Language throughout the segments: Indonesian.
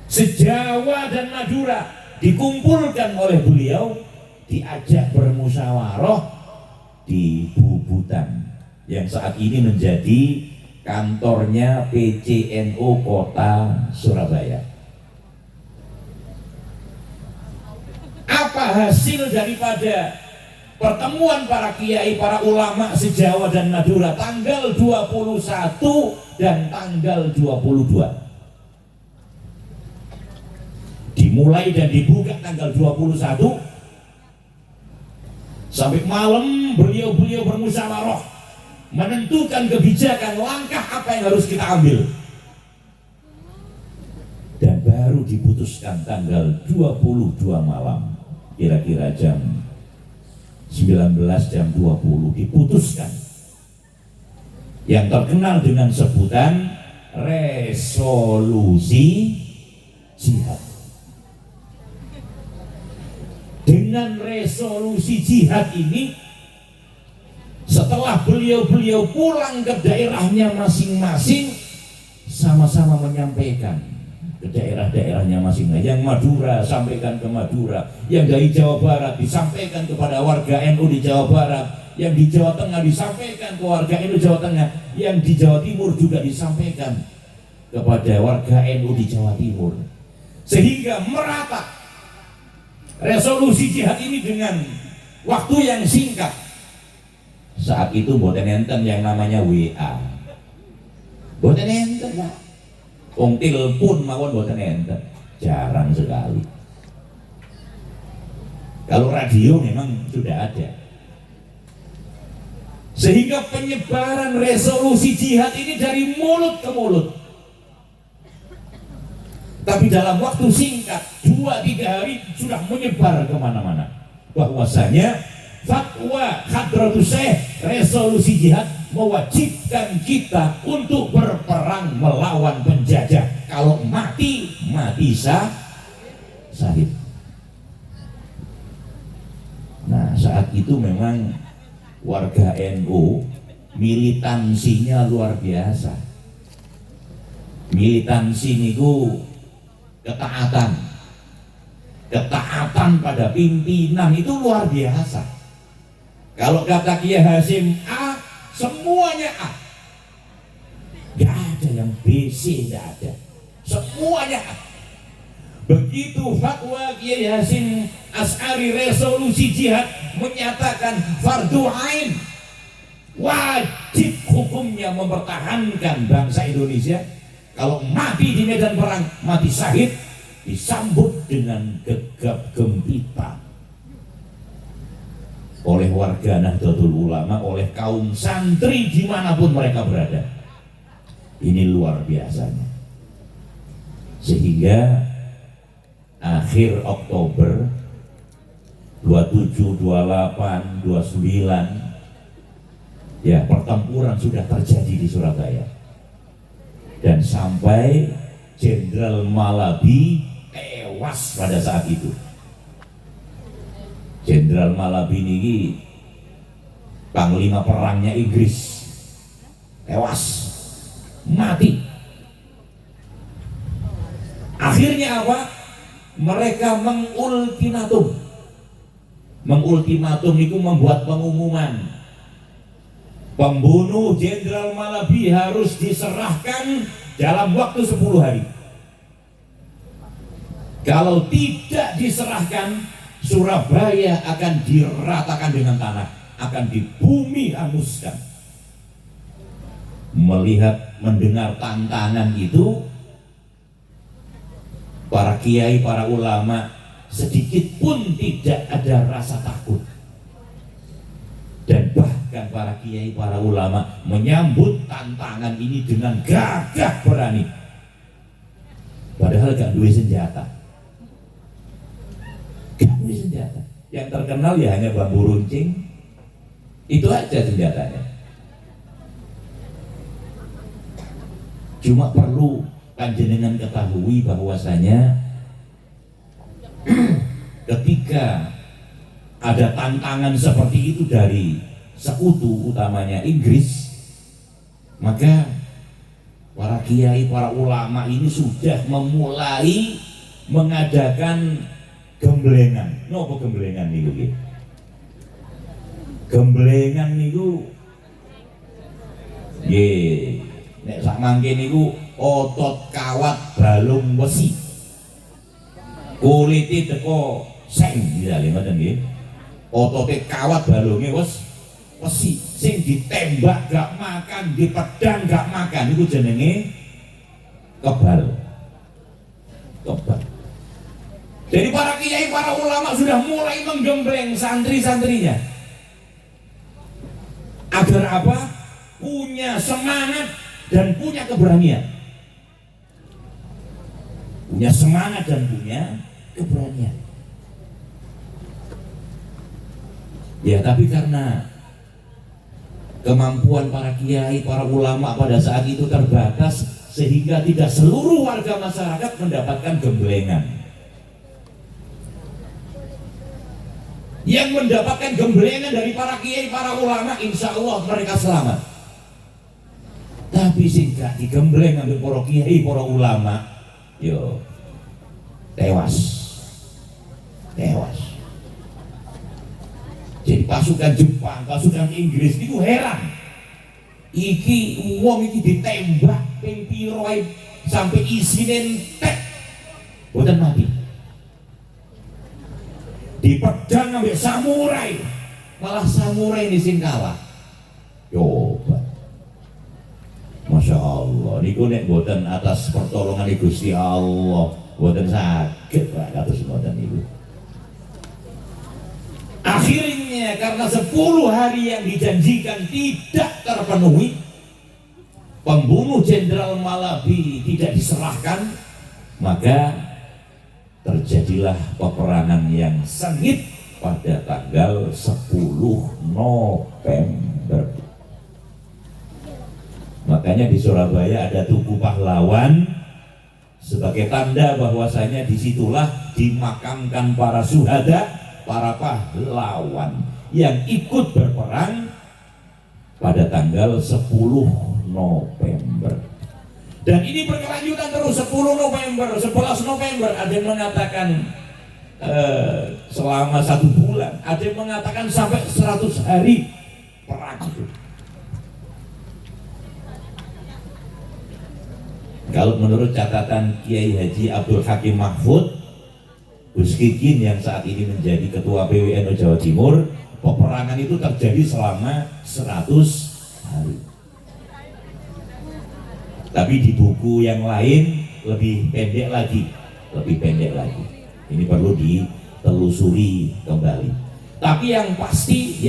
se-Jawa dan Madura dikumpulkan oleh beliau, diajak bermusyawarah di Bubutan yang saat ini menjadi kantornya PCNU Kota Surabaya. Apa hasil daripada pertemuan para kiai, para ulama se-Jawa dan Madura tanggal 21 dan tanggal 22? Dimulai dan dibuka tanggal 21 sampai malam beliau bermusyawarah menentukan kebijakan, langkah apa yang harus kita ambil, dan baru diputuskan tanggal 22 malam kira-kira jam 19 jam 20 diputuskan yang terkenal dengan sebutan resolusi jihad. Dengan resolusi jihad ini, setelah beliau pulang ke daerahnya masing-masing, sama-sama menyampaikan ke daerah-daerahnya masing-masing. Yang Madura sampaikan ke Madura, yang dari Jawa Barat disampaikan kepada warga NU di Jawa Barat, yang di Jawa Tengah disampaikan ke warga NU Jawa Tengah, yang di Jawa Timur juga disampaikan kepada warga NU di Jawa Timur, sehingga merata resolusi jihad ini dengan waktu yang singkat. Saat itu boten enten yang namanya WA, boten enten ya. Telepon mawon boten enten, jarang sekali. Kalau radio memang sudah ada. Sehingga penyebaran resolusi jihad ini dari mulut ke mulut. Tapi dalam waktu singkat 2-3 hari sudah menyebar kemana-mana bahwasanya fatwa Hadratus Syekh resolusi jihad mewajibkan kita untuk berperang melawan penjajah. Kalau mati syahid. Nah, saat itu memang warga NU militansinya luar biasa. Militansi niku ketaatan pada pimpinan itu luar biasa. Kalau kata Kiai Hasyim A, semuanya A, gak ada yang B, C, gak ada, semuanya A. Begitu fatwa Kiai Hasyim Asy'ari resolusi jihad menyatakan fardu ain, wajib hukumnya mempertahankan bangsa Indonesia. Kalau mati di medan perang, mati syahid, disambut dengan gegap gempita oleh warga Nahdlatul Ulama, oleh kaum santri dimanapun mereka berada. Ini luar biasanya. Sehingga akhir Oktober 27, 28, 29 ya, pertempuran sudah terjadi di Surabaya. Dan sampai Jenderal Malabi tewas pada saat itu. Jenderal Malabi ini panglima perangnya Inggris, tewas, mati. Akhirnya apa? Mereka mengultimatum itu membuat pengumuman, pembunuh Jenderal Malabi harus diserahkan dalam waktu 10 hari. Kalau tidak diserahkan, Surabaya akan diratakan dengan tanah, akan dibumi hanguskan. Melihat, mendengar tantangan itu, para kiai, para ulama sedikit pun tidak ada rasa takut. Dan bahkan para kiai, para ulama menyambut tantangan ini dengan gagah berani. Padahal gak duwe senjata. Gak duwe senjata. Yang terkenal ya hanya bambu runcing. Itu aja senjatanya. Cuma perlu panjenengan ketahui bahwasanya ketika ada tantangan seperti itu dari sekutu utamanya Inggris, maka para kiai, para ulama ini sudah memulai mengadakan gemblengan. Napa gemblengan niku nggih? Gemblengan niku nggih nek sak mangke niku otot kawat balung besi. Kulite teko seng misale ngoten nggih. Otote kawat balunge wis besi, sing ditembak gak makan, dipedang gak makan, itu jenenge kebal. Kebal. Jadi para kiai, para ulama sudah mulai menggembleng santri-santrinya. Agar apa? Punya semangat dan punya keberanian. Punya semangat dan punya keberanian. Ya, tapi karena kemampuan para kiai, para ulama pada saat itu terbatas, sehingga tidak seluruh warga masyarakat mendapatkan gemblengan. Yang mendapatkan gemblengan dari para kiai, para ulama, insya Allah mereka selamat. Tapi sehingga digembleng ambil para kiai, para ulama, yo tewas. Jadi pasukan Jepang, pasukan Inggris itu heran. Iki wong iki ditembak ping piro sampai isine entek. Boten mati. Dipedang ambek samurai. Malah samurai ini sing kalah. Coba. Masya Allah, niku nek boten atas pertolongan Gusti Allah, boten saged Pak kados ngoten niku. Akhirnya karena 10 hari yang dijanjikan tidak terpenuhi, pembunuh Jenderal Malabi tidak diserahkan, maka terjadilah peperangan yang sengit pada tanggal 10 November. Makanya di Surabaya ada Tugu Pahlawan sebagai tanda bahwasanya disitulah dimakamkan para syuhada, para pahlawan yang ikut berperang pada tanggal 10 November. Dan ini berkelanjutan terus 10 November, 11 November, ada yang mengatakan selama 1 bulan, ada yang mengatakan sampai 100 hari perang itu. Kalau menurut catatan Kiai Haji Abdul Hakim Mahfud Gus Kikin yang saat ini menjadi Ketua PWNU Jawa Timur, peperangan itu terjadi selama 100 hari. Tapi di buku yang lain lebih pendek lagi. Ini perlu ditelusuri kembali. Tapi yang pasti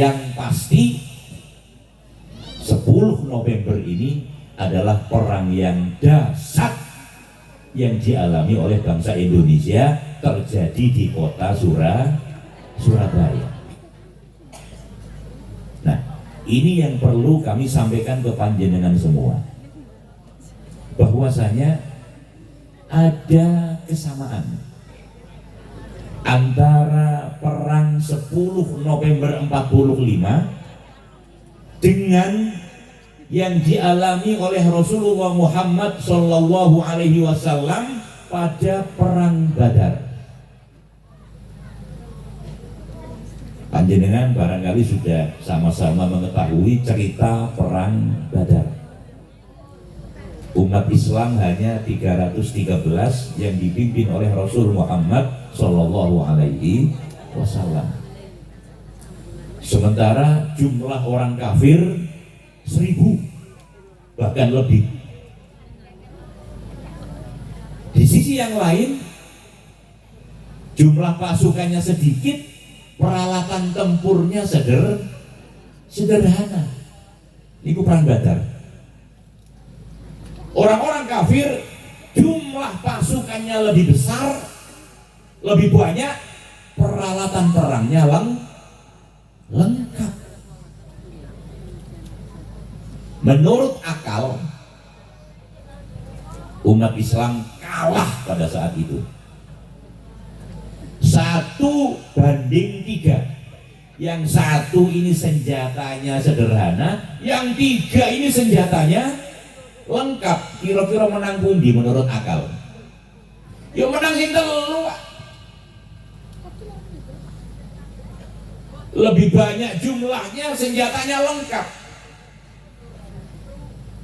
10 November ini adalah perang yang dahsyat yang dialami oleh bangsa Indonesia, terjadi di kota Surabaya. Nah, ini yang perlu kami sampaikan ke panjenengan semua, bahwasanya ada kesamaan antara perang 10 November 45 dengan yang dialami oleh Rasulullah Muhammad Sallallahu Alaihi Wasallam pada perang Badar. Panjenengan barangkali sudah sama-sama mengetahui cerita perang Badar. Umat Islam hanya 313 yang dipimpin oleh Rasul Muhammad Sallallahu Alaihi Wasallam. Sementara jumlah orang kafir 1000 bahkan lebih. Di sisi yang lain, jumlah pasukannya sedikit, peralatan tempurnya sederhana. Itu perang Badar. Orang-orang kafir jumlah pasukannya lebih besar, lebih banyak, peralatan perangnya lengkap. Menurut akal, umat Islam kalah pada saat itu 1:3. Yang satu ini senjatanya sederhana, yang 3 ini senjatanya lengkap, kira-kira menang pundi menurut akal? Ya menang sing telu. Lebih banyak jumlahnya, senjatanya lengkap.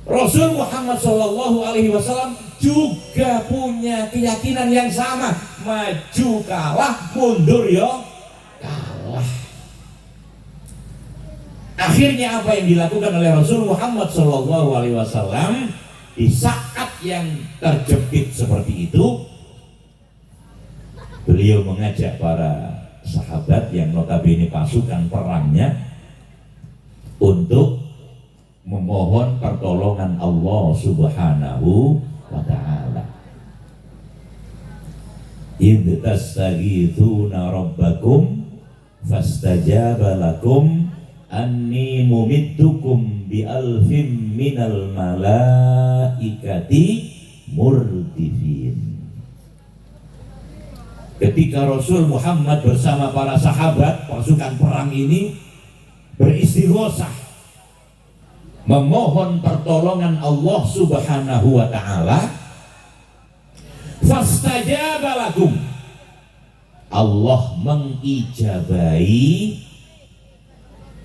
Rasul Muhammad SAW juga punya keyakinan yang sama, maju kalah, mundur ya kalah. Akhirnya apa yang dilakukan oleh Rasul Muhammad SAW di saat yang terjepit seperti itu, beliau mengajak para sahabat yang notabene pasukan perangnya untuk memohon pertolongan Allah Subhanahu wa ta'ala. Idh tastaghithuna rabbakum fastajaba lakum anni mumittukum bi alfin minal malaikati murdifin. Ketika Rasul Muhammad bersama para sahabat pasukan perang ini beristighosah memohon pertolongan Allah Subhanahu wa ta'ala, fastajaba lakum, Allah mengijabai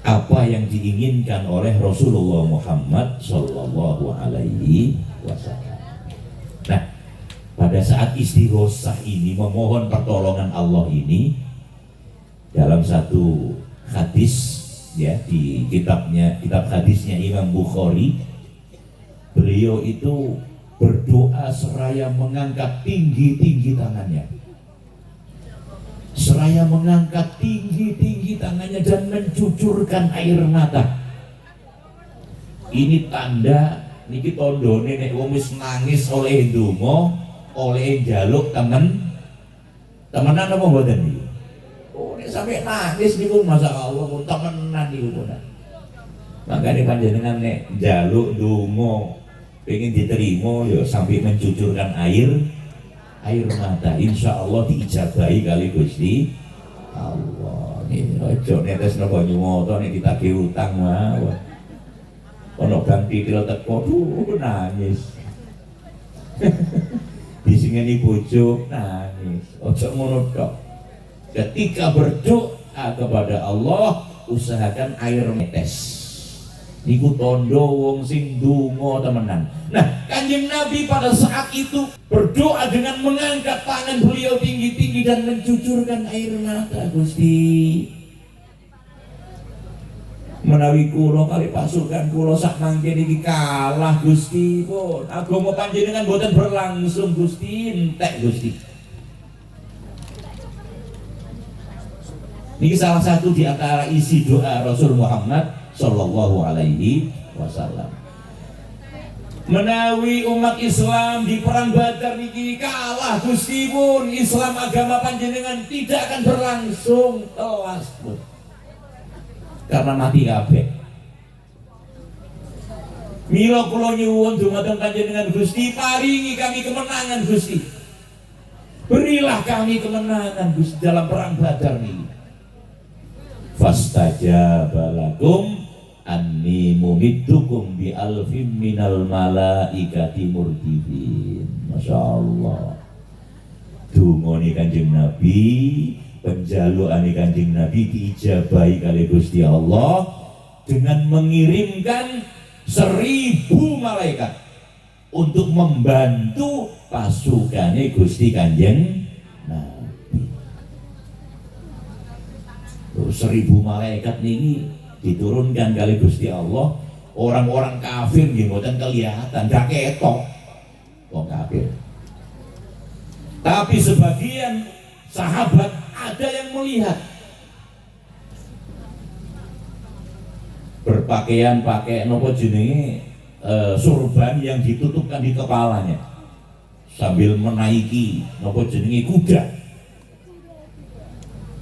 apa yang diinginkan oleh Rasulullah Muhammad sallallahu alaihi wasallam. Nah, pada saat istighosah ini, memohon pertolongan Allah ini, dalam satu hadis ya di kitab hadisnya Imam Bukhari, beliau itu berdoa seraya mengangkat tinggi-tinggi tangannya, seraya mengangkat tinggi-tinggi tangannya dan mencucurkan air mata. Ini tanda niki tandane nek wong wis nangis oleh ndonga, oleh njaluk temenan apa mboten iki? Oh, nek sampe nangis niku masyaallah pun temenan niku pun. Makane panjenengan nek njaluk ndonga pengen diterima ya sampai mencucurkan air mata, insya Allah diijabahi kali Gusti Allah. Nih ojo netes nopo nyumoto nek ditagih utang mawon. Ono ganti kira teko nangis. Disingeni bojo nangis. Ojo ngono tok. Ketika berdoa kepada Allah, usahakan air netes. Niku tondo wong sing ndonga temenan. Nah, Kanjeng Nabi pada saat itu berdoa dengan mengangkat tangan beliau tinggi-tinggi dan mencucurkan air mata. Gusti, menawi kula kali pasukan kula sak mangke niki kalah Gusti pun. Agama panjenengan boten berlangsung Gusti, entek Gusti. Niki salah satu di antara isi doa Rasul Muhammad sallallahu alaihi wasallam. Menawi umat Islam di perang Badar niki kalah Gusti pun, Islam agama panjenengan tidak akan berlangsung, telas pun. Karena mati kabeh. Mila kula nyuwun dumateng panjenengan Gusti, paringi kami kemenangan Gusti. Berilah kami kemenangan Gusti dalam perang Badar niki. Fastajaba lakum anni mumiddukum bi alfin minal malaikati murdifin. Masya Allah. Dungoni Kanjeng Nabi, penjalukane Kanjeng Nabi diijabahi kali Gusti Allah dengan mengirimkan 1000 malaikat untuk membantu pasukane Gusti Kanjeng Nabi. 1000 malaikat ini diturunkan kali Gusti Allah. Orang-orang kafir nggih mboten kelihatan, gak ketok wong kafir. Tapi sebagian sahabat ada yang melihat berpakaian pakai nopo jenenge surban yang ditutupkan di kepalanya sambil menaiki nopo jenenge kuda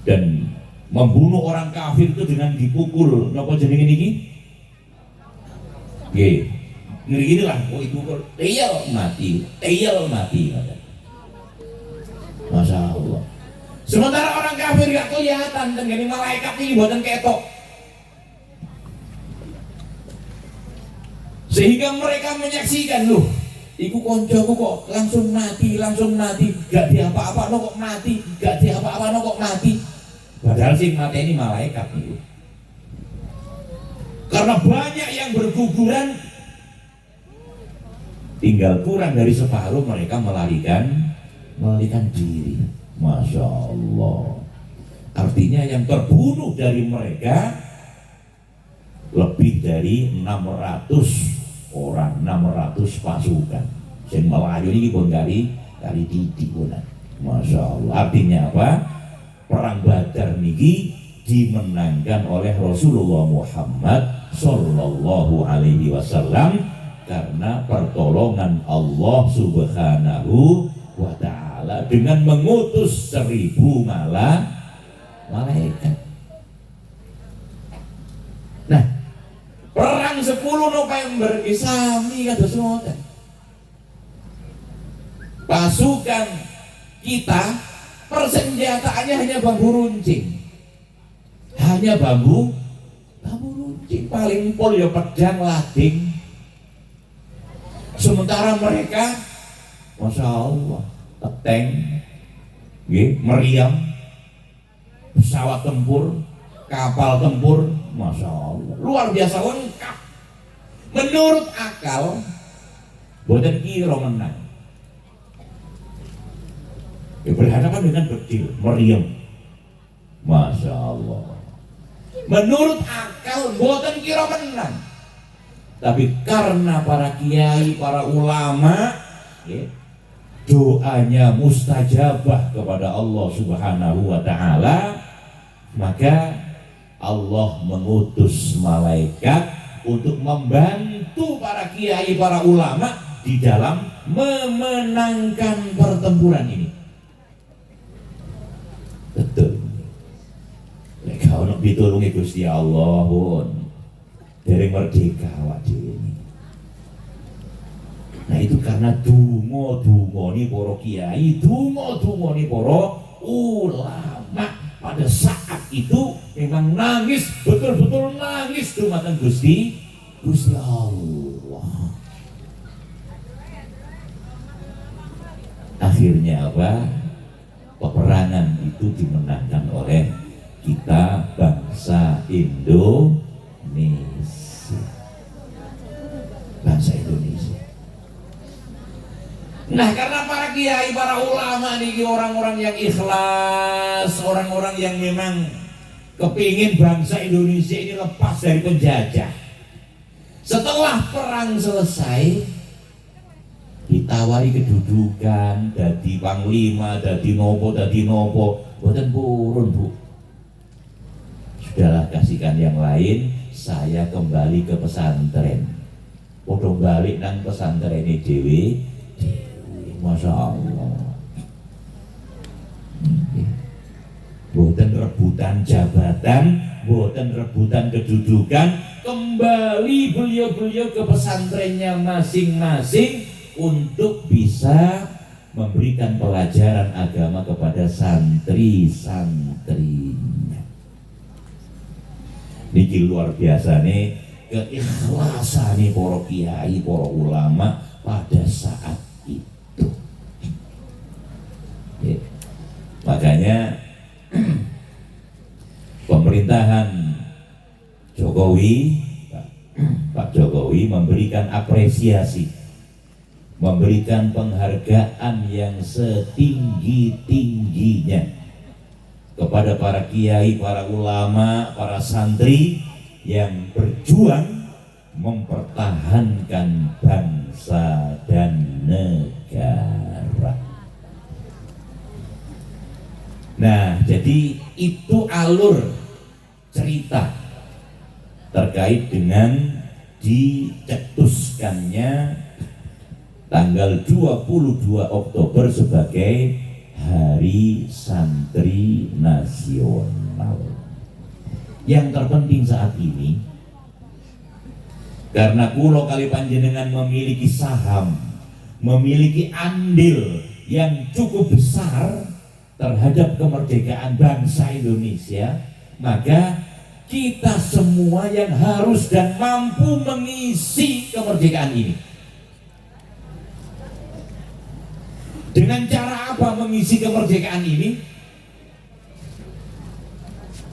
dan membunuh orang kafir itu dengan dipukul napa jenenge niki? Nggih. Ngeri inilah oh dipukul teyel mati. Masya Allah. Sementara orang kafir gak kelihatan tenggene malaikat ini mboten ketok. Sehingga mereka menyaksikan, loh, iku koncoku kok langsung mati, gak diapa-apa no kok mati, gak diapa-apa no kok mati. Padahal sing mati ini malaikat itu. Karena banyak yang berguguran, tinggal kurang dari separuh mereka melarikan diri. Masya Allah. Artinya yang terbunuh dari mereka lebih dari 600 orang, 600 pasukan. Sing Melayu ini pun kali titik pun. Masya Allah. Artinya apa? Perang Badar niki dimenangkan oleh Rasulullah Muhammad Sallallahu Alaihi Wasallam karena pertolongan Allah Subhanahu wa Ta'ala dengan mengutus 1000 malaikat. Nah, perang 10 November isami kados ngoten. Pasukan kita persenjataannya hanya bambu runcing. Hanya bambu runcing, paling pol ya pedang lading. Sementara mereka Masya Allah, tank, meriam, pesawat tempur, kapal tempur, Masya Allah, luar biasa lengkap. Menurut akal, boten kira menang. Berhadapan dengan kecil, meriam, Masya Allah. Menurut akal, boten kira menang. Tapi karena para kiai, para ulama, doanya mustajabah kepada Allah Subhanahu wa Ta'ala, maka Allah mengutus malaikat untuk membantu para kiai, para ulama di dalam memenangkan pertempuran ini. Betul. Kalau nak ditulungi Gusti Allah pun dari merdeka awak dhewe. Nah itu karena dungo ni para kiai, dungo ni para ulama pada saat itu memang nangis, betul-betul nangis dumatan Gusti Allah. Akhirnya apa? Peperangan itu dimenangkan oleh kita bangsa Indonesia. Bangsa Indonesia. Nah, karena para kiai, para ulama ini orang-orang yang ikhlas, orang-orang yang memang kepingin bangsa Indonesia ini lepas dari penjajah. Setelah perang selesai, ditawari kedudukan, dadi panglima, dadi nopo, boten purun, Bu. Sudahlah, kasihkan yang lain, saya kembali ke pesantren. Podo balik nang pesantren ini dewi, Masya Allah. Boten rebutan jabatan, boten rebutan kedudukan, kembali beliau-beliau ke pesantrennya masing-masing untuk bisa memberikan pelajaran agama kepada santri-santrinya. Niki luar biasa nih keikhlasan nih para kiai, para ulama pada saat itu. Ya. Makanya pemerintahan Jokowi, Pak Jokowi memberikan apresiasi, memberikan penghargaan yang setinggi-tingginya kepada para kiai, para ulama, para santri yang berjuang mempertahankan bangsa dan negara. Nah, jadi itu alur cerita terkait dengan dicetuskannya tanggal 22 Oktober sebagai Hari Santri Nasional. Yang terpenting saat ini, karena kulo kali panjenengan memiliki saham, memiliki andil yang cukup besar terhadap kemerdekaan bangsa Indonesia, maka kita semua yang harus dan mampu mengisi kemerdekaan ini. Dengan cara apa mengisi kemerdekaan ini?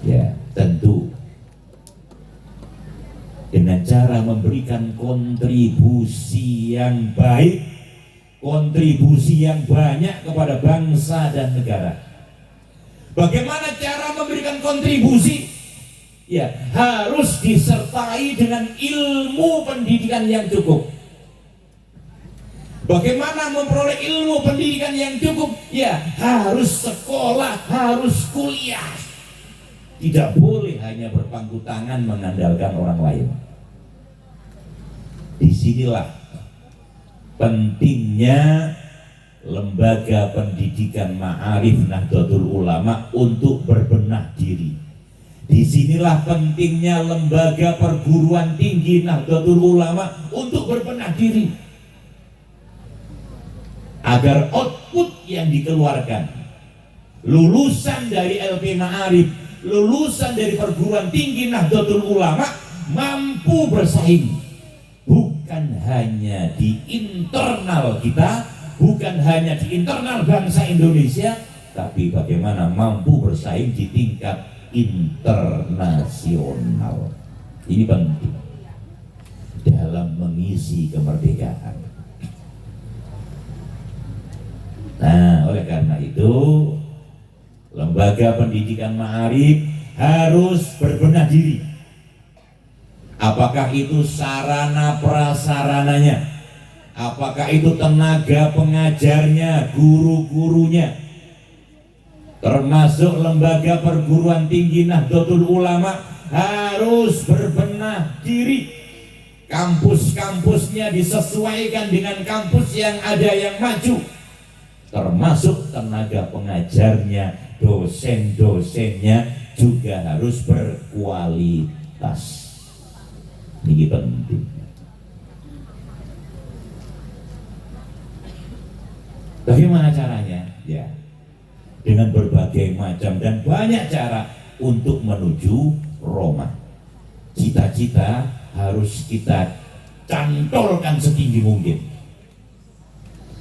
Ya, tentu dengan cara memberikan kontribusi yang baik, kontribusi yang banyak kepada bangsa dan negara. Bagaimana cara memberikan kontribusi? Ya, harus disertai dengan ilmu pendidikan yang cukup. Bagaimana memperoleh ilmu pendidikan yang cukup? Ya, harus sekolah, harus kuliah. Tidak boleh hanya berpangku tangan mengandalkan orang lain. Disinilah pentingnya lembaga pendidikan Ma'arif Nahdlatul Ulama untuk berbenah diri. Disinilah pentingnya lembaga perguruan tinggi Nahdlatul Ulama untuk berbenah diri, agar output yang dikeluarkan lulusan dari LP Ma'arif, lulusan dari perguruan tinggi Nahdlatul Ulama mampu bersaing, bukan hanya di internal kita, bukan hanya di internal bangsa Indonesia, tapi bagaimana mampu bersaing di tingkat internasional. Ini penting dalam mengisi kemerdekaan. Nah, oleh karena itu lembaga pendidikan Ma'arif harus berbenah diri. Apakah itu sarana prasarananya, apakah itu tenaga pengajarnya, guru-gurunya, termasuk lembaga perguruan tinggi Nahdlatul Ulama harus berbenah diri. Kampus-kampusnya disesuaikan dengan kampus yang ada yang maju, termasuk tenaga pengajarnya, dosen-dosennya juga harus berkualitas. Ini penting. Bagaimana caranya? Ya, dengan berbagai macam dan banyak cara untuk menuju Roma. Cita-cita harus kita cantolkan setinggi mungkin,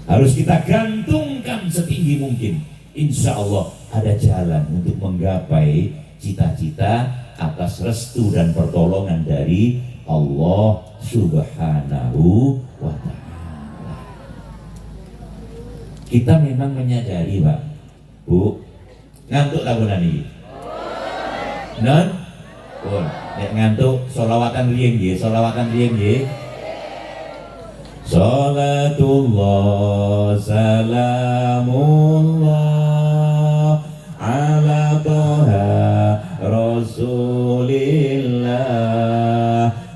harus kita gantungkan setinggi mungkin. Insya Allah ada jalan untuk menggapai cita-cita atas restu dan pertolongan dari Allah Subhanahu wa Ta'ala. Kita memang menyadari, Pak, Bu, ngantuk tak bulan ini? Non? Oh, ngantuk sholawatan riyen nggih, sholawatan riyen nggih. Salatullah salamullah ala toha rasulillah.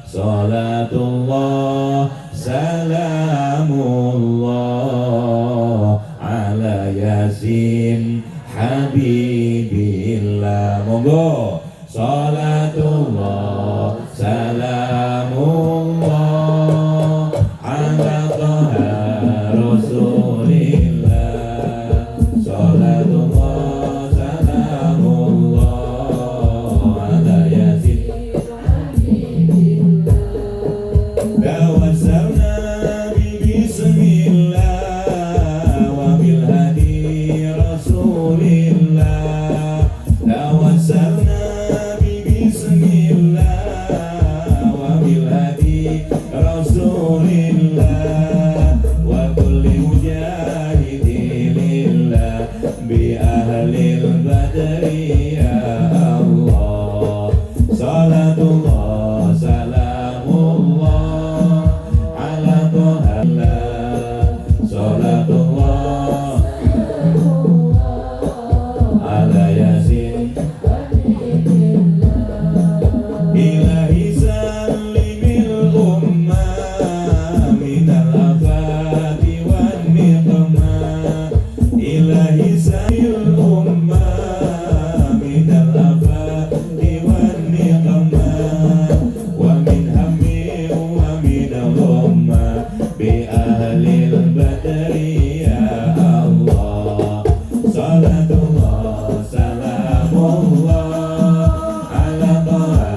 Salatullah salamullah ala yasin habibillah. Monggo. Salatullah salamullah ala toha rasulillah. Salatullah salamullah ala yasin tawassalna bismillah wa bil hadi rasulillah. Tawassalna bismillah wa bil hadi rasulillah wa kulli mujahidilillah bi ahlil badri ya Allah. Salatullah salamullah ala toha. Salatullah ala yasin ilahi salimil ummah minal afati wan niqmah. Ilahi salimil ummah minal afati wan niqmah wa min hammi wa min al-ummah bi ahlil badri ya Allah. Salatullah salamullah ala toha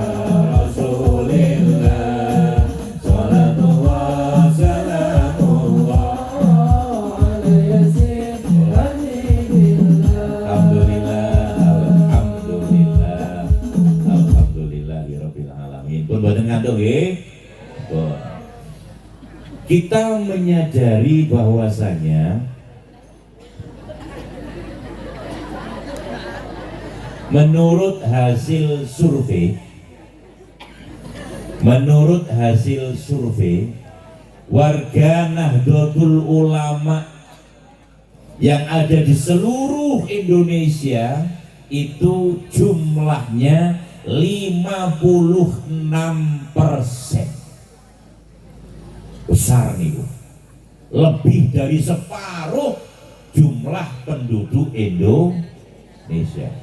Alhamdulillah, alhamdulillah, alhamdulillahirabbil alamin. Pun boten ngantuk nggih. Kita menyadari bahwasanya menurut hasil survei warga Nahdlatul Ulama yang ada di seluruh Indonesia itu jumlahnya 56%. Besar nih, lebih dari separuh jumlah penduduk Indonesia.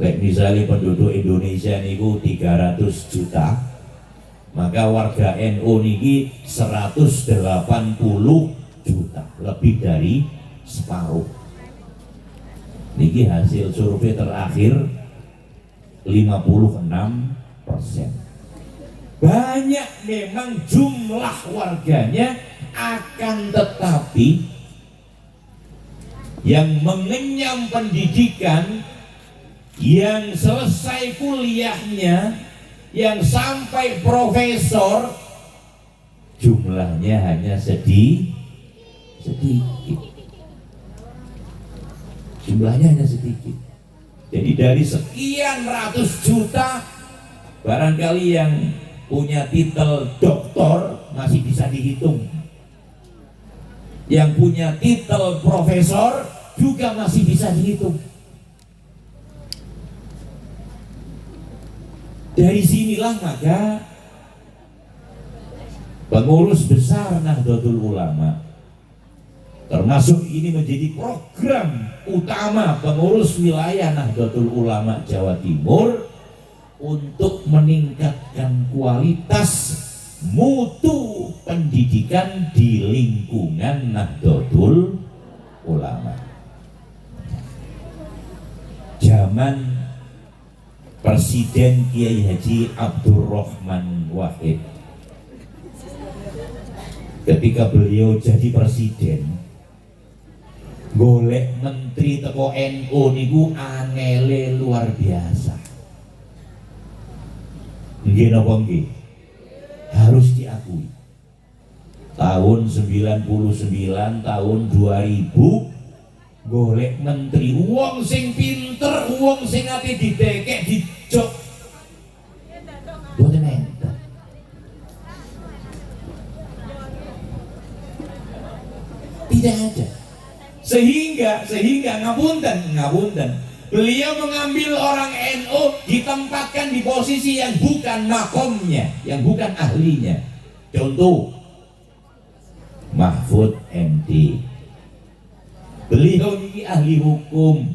Misalnya penduduk Indonesia niku 300 juta, maka warga NU niki 180 juta, lebih dari separuh. Niki hasil survei terakhir 56%. Banyak memang jumlah warganya, akan tetapi yang mengenyam pendidikan, yang selesai kuliahnya, yang sampai profesor, jumlahnya hanya sedikit. Jumlahnya hanya sedikit. Jadi dari sekian ratus juta, barangkali yang punya titel doktor masih bisa dihitung, yang punya titel profesor juga masih bisa dihitung. Dari sinilah maka pengurus besar Nahdlatul Ulama, termasuk ini menjadi program utama pengurus wilayah Nahdlatul Ulama Jawa Timur, untuk meningkatkan kualitas mutu pendidikan di lingkungan Nahdlatul Ulama. Zaman Presiden Kiai Haji Abdurrahman Wahid, ketika beliau jadi presiden, golek menteri teko NU niku angele luar biasa. Nggih napa nggih? Harus diakui. Tahun 99, tahun 2000 golek menteri, wong sing pinter, wong sing ati didekek dijok. Boten enten. Tidak ada. Sehingga ngapunten. Beliau mengambil orang NU, ditempatkan di posisi yang bukan makomnya, yang bukan ahlinya. Contoh, Mahfud MD. Beliau ini ahli hukum,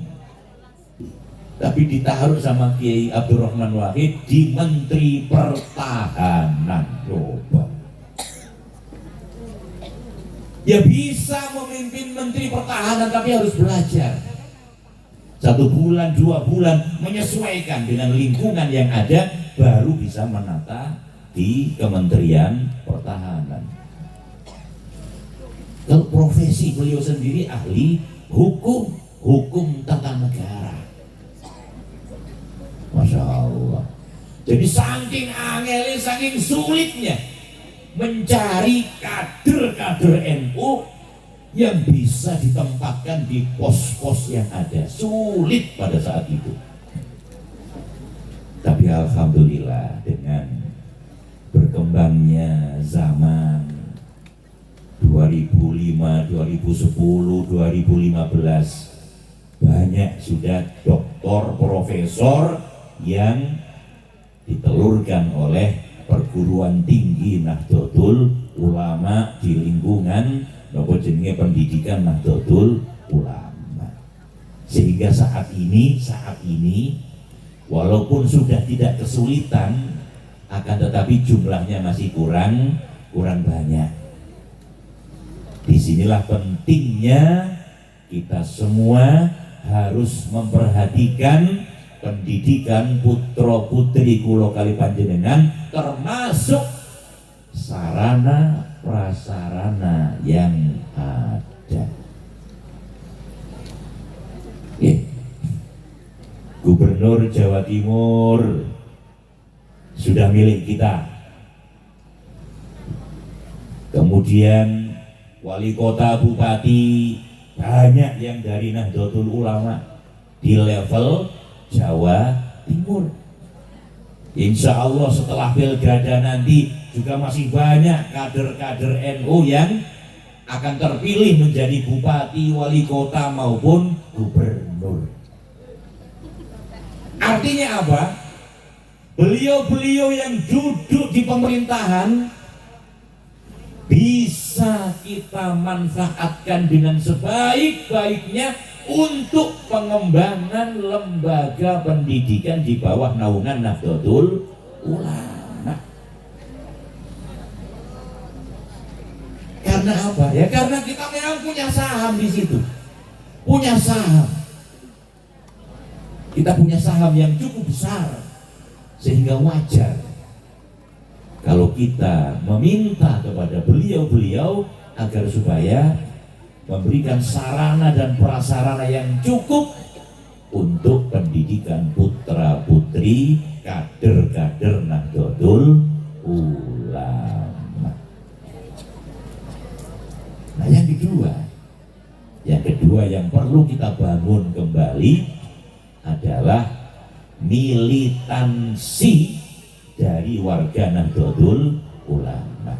tapi ditaruh sama Kiai Abdurrahman Wahid di Menteri Pertahanan. Coba. Ya bisa memimpin Menteri Pertahanan, tapi harus belajar. 1 bulan, 2 bulan, menyesuaikan dengan lingkungan yang ada, baru bisa menata di Kementerian Pertahanan. Kalau profesi beliau sendiri ahli hukum tata negara. Masya Allah. Jadi saking angelnya, saking sulitnya mencari kader-kader NU yang bisa ditempatkan di pos-pos yang ada, sulit pada saat itu. Tapi alhamdulillah, dengan berkembangnya zaman 2005, 2010, 2015, banyak sudah doktor, profesor yang ditelurkan oleh perguruan tinggi Nahdlatul Ulama di lingkungan nopo jenenge pendidikan Nahdlatul Ulama. Sehingga saat ini walaupun sudah tidak kesulitan, akan tetapi jumlahnya masih kurang banyak. Disinilah pentingnya kita semua harus memperhatikan pendidikan putra putri kula kali panjenengan, termasuk sarana prasarana yang ada. Ya, Gubernur Jawa Timur sudah milik kita. Kemudian wali kota, bupati, banyak yang dari Nahdlatul Ulama di level Jawa Timur. Insya Allah setelah pilkada nanti juga masih banyak kader-kader NU yang akan terpilih menjadi bupati, wali kota maupun gubernur. Artinya apa? Beliau-beliau yang duduk di pemerintahan bisa kita manfaatkan dengan sebaik-baiknya untuk pengembangan lembaga pendidikan di bawah naungan Nahdlatul Ulama. Karena apa? Ya karena kita memang punya saham di situ. Punya saham. Kita punya saham yang cukup besar, sehingga wajar kalau kita meminta kepada beliau-beliau agar supaya memberikan sarana dan prasarana yang cukup untuk pendidikan putra-putri kader-kader Nahdlatul Ulama. Nah, yang kedua yang perlu kita bangun kembali adalah militansi dari warga Nahdlatul Ulama.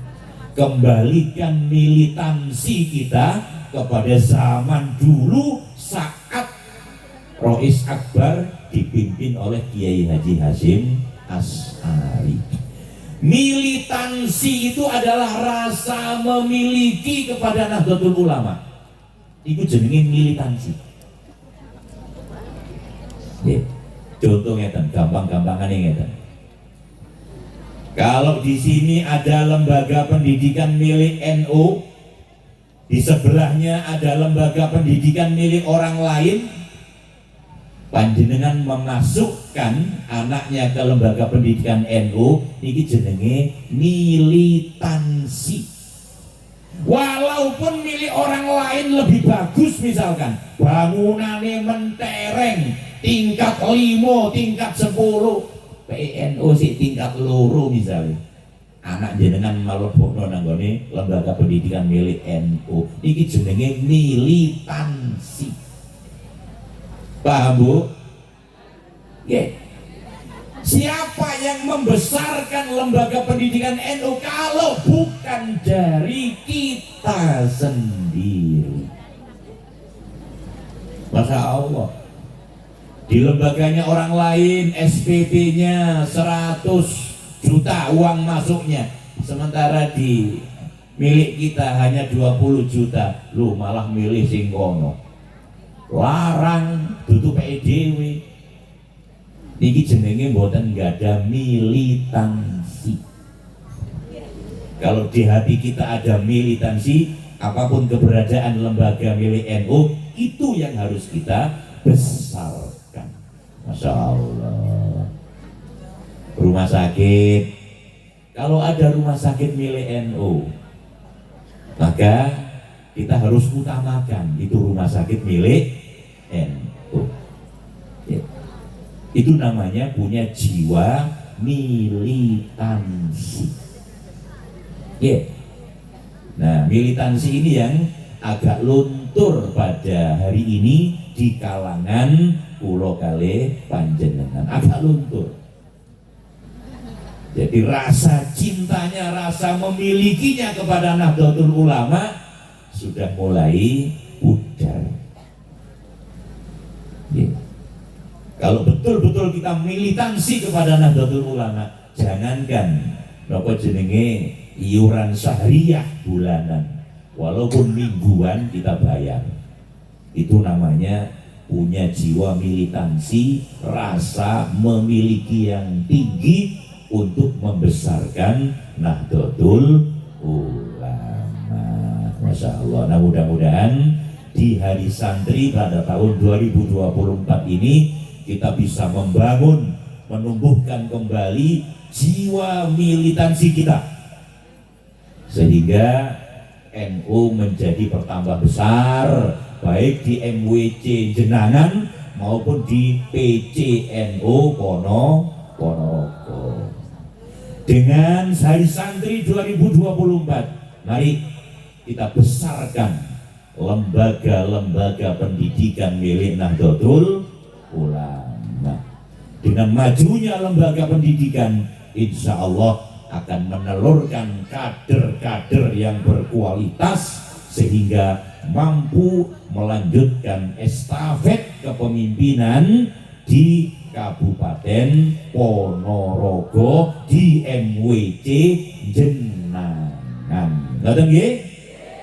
Kembalikan militansi kita kepada zaman dulu saat Rois Akbar dipimpin oleh Kiai Haji Hasyim Asy'ari. Militansi itu adalah rasa memiliki kepada Nahdlatul Ulama. Itu jenenge militansi. Ya, contohnya gampang-gampangannya ngeten. Kalau di sini ada lembaga pendidikan milik NU, di sebelahnya ada lembaga pendidikan milik orang lain, panjenengan memasukkan anaknya ke lembaga pendidikan NU, ini jenenge militansi. Walaupun milik orang lain lebih bagus, misalkan bangunannya mentereng, tingkat 5, tingkat 10, PNU sih tingkat loro misalnya. Anak jenengan malebokno nang nggone lembaga pendidikan milik NU. Iki jenenge militansi. Paham, Bu? Nggih. Siapa yang membesarkan lembaga pendidikan NU kalau bukan dari kita sendiri? Masya Allah. Di lembaganya orang lain SPP-nya 100 juta uang masuknya, sementara di milik kita hanya 20 juta. Lu malah milih sing kono, larang dudu PDW. Iki jenenge mboten ada militansi. Kalau di hati kita ada militansi, apapun keberadaan lembaga milik NU, itu yang harus kita besarkan. Masya Allah. Rumah sakit, kalau ada rumah sakit milik NU, maka kita harus utamakan itu rumah sakit milik NU. Ya. Itu namanya punya jiwa militansi. Ya. Nah, militansi ini yang agak luntur pada hari ini di kalangan pulau kale panjenengan, agak luntur. Jadi rasa cintanya, rasa memilikinya kepada Nahdlatul Ulama sudah mulai pudar. Ya. Kalau betul-betul kita militansi kepada Nahdlatul Ulama, jangankan napa jenenge iuran syahriah bulanan, walaupun mingguan kita bayar. Itu namanya punya jiwa militansi, rasa memiliki yang tinggi untuk membesarkan Nahdlatul Ulama. Masya Allah. Nah, mudah-mudahan di hari santri pada tahun 2024 ini kita bisa membangun, menumbuhkan kembali jiwa militansi kita, sehingga NU menjadi bertambah besar, baik di MWC Jenangan maupun di PCNO Ponorogo. Dengan Hari Santri 2024, mari kita besarkan lembaga-lembaga pendidikan milik Nahdlatul Ulama. Dengan majunya lembaga pendidikan, insya Allah akan menelurkan kader-kader yang berkualitas sehingga mampu melanjutkan estafet kepemimpinan di Kabupaten Ponorogo di MWC Jenangan. Ngoten nggih?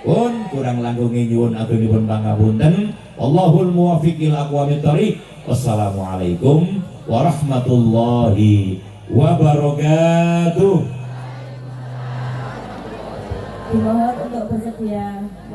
Pun kurang langkung nyuwun agungipun pangapunten. Allahul muwaffiq ila aqwamit thoriq. Wassalamualaikum warahmatullahi wabarakatuh. Dimohon untuk bersedia.